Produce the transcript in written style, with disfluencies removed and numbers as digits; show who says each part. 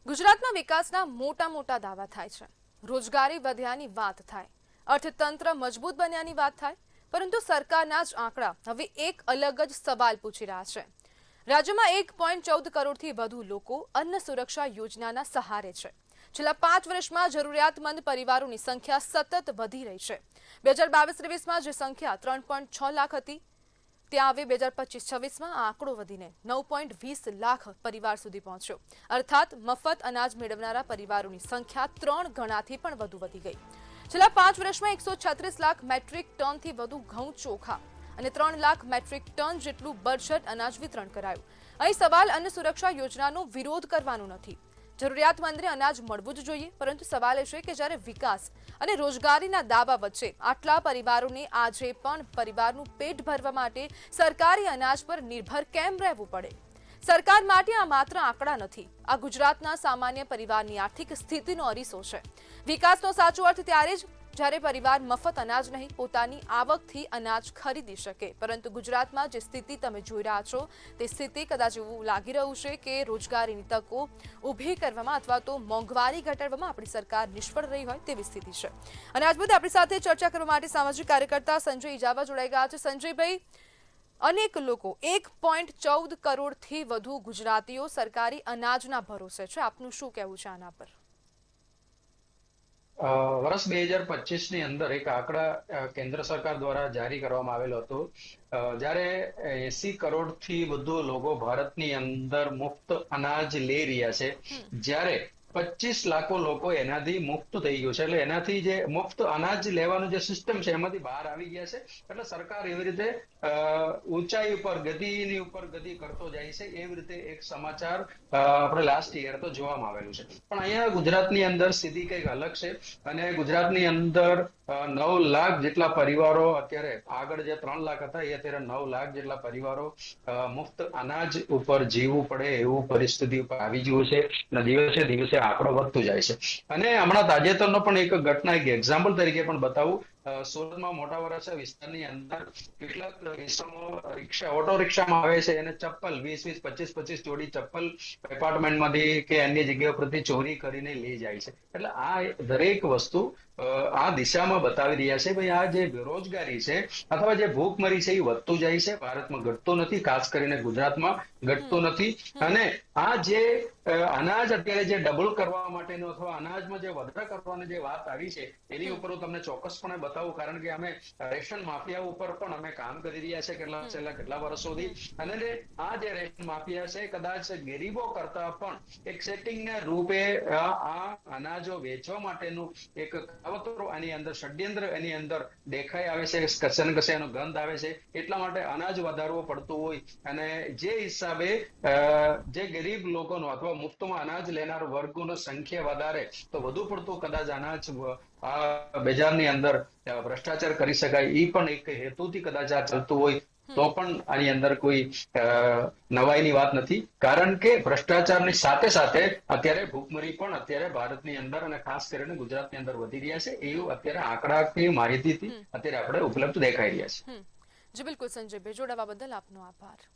Speaker 1: ગુજરાતમાં વિકાસના મોટા મોટા દાવા થાય છે, રોજગારી વધ્યાની વાત થાય, અર્થતંત્ર મજબૂત બન્યાની વાત થાય, પરંતુ સરકારના જ આંકડા હવે એક અલગ જ સવાલ પૂછી રહ્યા છે. રાજ્યમાં 1.14 કરોડથી વધુ લોકો અન્ન સુરક્ષા યોજનાના સહારે છે. છેલ્લા 5 વર્ષમાં જરૂરિયાતમંદ પરિવારોની સંખ્યા સતત વધી રહી છે. 2022-23માં જે સંખ્યા 3.6 લાખ હતી, ત્યાં હવે 2025-26માં આ આંકડો વધીને 9.20 લાખ પરિવાર સુધી પહોંચ્યો. અર્થાત મફત અનાજ મેળવનારા પરિવારોની સંખ્યા 3 ગણાથી પણ વધુ વધી ગઈ. છેલ્લા 5 વર્ષમાં 136 લાખ મેટ્રિક ટનથી વધુ ઘઉં ચોખા અને 3 લાખ મેટ્રિક ટન જેટલું બરછટ અનાજ વિતરણ કરાયું. અહીં સવાલ અન્ન સુરક્ષા યોજનાનો વિરોધ કરવાનો નથી. જરૂરિયાતમંદને અનાજ મળવું જ જોઈએ, પરંતુ સવાલ એ છે કે જ્યારે વિકાસ અને રોજગારીના દાવા વચ્ચે આટલા પરિવારોને આજે પણ પરિવારનું પેટ ભરવા માટે સરકારી અનાજ પર નિર્ભર કેમ રહેવું પડે? સરકાર માટે આ માત્ર આંકડા નથી, આ ગુજરાતના સામાન્ય પરિવારની આર્થિક સ્થિતિનો અરીસો છે. વિકાસનો સાચો અર્થ ત્યારે જ જ્યારે પરિવાર મફત અનાજ નહીં, પોતાની આવકથી અનાજ ખરીદી શકે. પરંતુ ગુજરાતમાં જે સ્થિતિ તમે જોઈ રહ્યા છો, તે સ્થિતિ કદાચ એવું લાગી રહ્યું છે કે રોજગારીની તકો ઊભી કરવામાં અથવા તો મોંઘવારી ઘટાડવામાં આપણી સરકાર નિષ્ફળ રહી હોય તેવી સ્થિતિ છે. અને આજ મુદ્દે આપણી સાથે ચર્ચા કરવા માટે સામાજિક કાર્યકર્તા સંજય ઇજાવા જોડાઈ ગયા છે. સંજયભાઈ, અનેક લોકો 1.14 કરોડથી વધુ ગુજરાતીઓ સરકારી અનાજના ભરોસે છે. આપનું શું કહેવું છે આના પર?
Speaker 2: વર્ષ 2025ની અંદર એક આંકડા કેન્દ્ર સરકાર દ્વારા જારી કરવામાં આવેલો હતો. જ્યારે 80 કરોડથી વધુ લોકો ભારતની અંદર મુફ્ત અનાજ લઈ રહ્યા છે, જ્યારે 25 લાખો લોકો એનાથી મુક્ત થઈ ગયું છે. એટલે એનાથી જે મુફ્ત અનાજ લેવાનું જે સિસ્ટમ છે એમાંથી બહાર આવી ગયા છે. એટલે સરકાર એવી રીતે ઊંચાઈ ઉપર ગતિની ઉપર ગતિ કરતો જાય છે. એવી રીતે એક સમાચાર આપણે લાસ્ટ યર તો જોવામાં આવેલું છે. પણ અહીંયા ગુજરાતની અંદર સ્થિતિ કંઈક અલગ છે. અને ગુજરાતની અંદર 9 લાખ જેટલા પરિવારો અત્યારે, આગળ જે 3 લાખ હતા એ અત્યારે 9 લાખ જેટલા પરિવારો મુફ્ત અનાજ ઉપર જીવવું પડે એવું પરિસ્થિતિ ઉપર આવી ગયું છે. અને દિવસે દિવસે આંકડો વધતો જાય છે. અને હમણાં તાજેતરનો પણ એક ઘટના, એક એક્ઝામ્પલ તરીકે પણ બતાવું. સુરતમાં મોટા વરાછા વિસ્તારની અંદર કેટલાક ઓટો રિક્ષામાં આવે છે, એને ચપ્પલ 20-20, 25-25 જોડી ચપ્પલ એપાર્ટમેન્ટમાંથી કે અન્ય જગ્યા પરથી ચોરી કરીને લઈ જાય છે. એટલે આ દરેક વસ્તુ આ દિશામાં બતાવી રહ્યા છે ભાઈ, આ જે બેરોજગારી છે અથવા જે ભૂખમરી છે એ વધતું જાય છે. ભારતમાં ઘટતું નથી, ખાસ કરીને ગુજરાતમાં ઘટતું નથી. અને આ જે અનાજ અત્યારે જે ડબલ કરવા માટેનો અથવા અનાજમાં જે વધારા કરવાની જે વાત આવી છે, એની ઉપર હું તમને ચોક્કસપણે બતાવું. કારણ કે અમે રેશન માફિયા ઉપર પણ અમે કામ કરી રહ્યા છે છેલ્લા કેટલા વર્ષોથી. અને આ જે રેશન માફિયા છે, કદાચ ગરીબો કરતા પણ એક સેટિંગના રૂપે આ અનાજો વેચવા માટેનું એક કાવતરો એની અંદર, ષડયંત્ર એની અંદર દેખાઈ આવે છે. કશે ને કશે એનો ગંધ આવે છે. એટલા માટે અનાજ વધારવો પડતું હોય અને જે હિસાબે જે ગરીબ લોકોનો અથવા મુફ્તમાં અનાજ લેનાર વર્ગોનો સંખ્યા વધારે, તો વધુ પડતું કદાચ અનાજ આ બજારની અંદર ભ્રષ્ટાચાર કરી શકાય, એ પણ એક હેતુથી કદાચ આ ચાલતું હોય તો પણ આની અંદર કોઈ નવાઈની વાત નથી. કારણ કે ભ્રષ્ટાચારની સાથે સાથે અત્યારે ભૂખમરી પણ અત્યારે ભારતની અંદર અને ખાસ કરીને ગુજરાતની અંદર વધી રહ્યા છે. એવું અત્યારે આંકડાકીય માહિતીથી અત્યારે આપણે ઉપલબ્ધ દેખાઈ રહ્યા છે.
Speaker 1: જી બિલકુલ સંજયભાઈ, જોડાવા બદલ આપનો આભાર.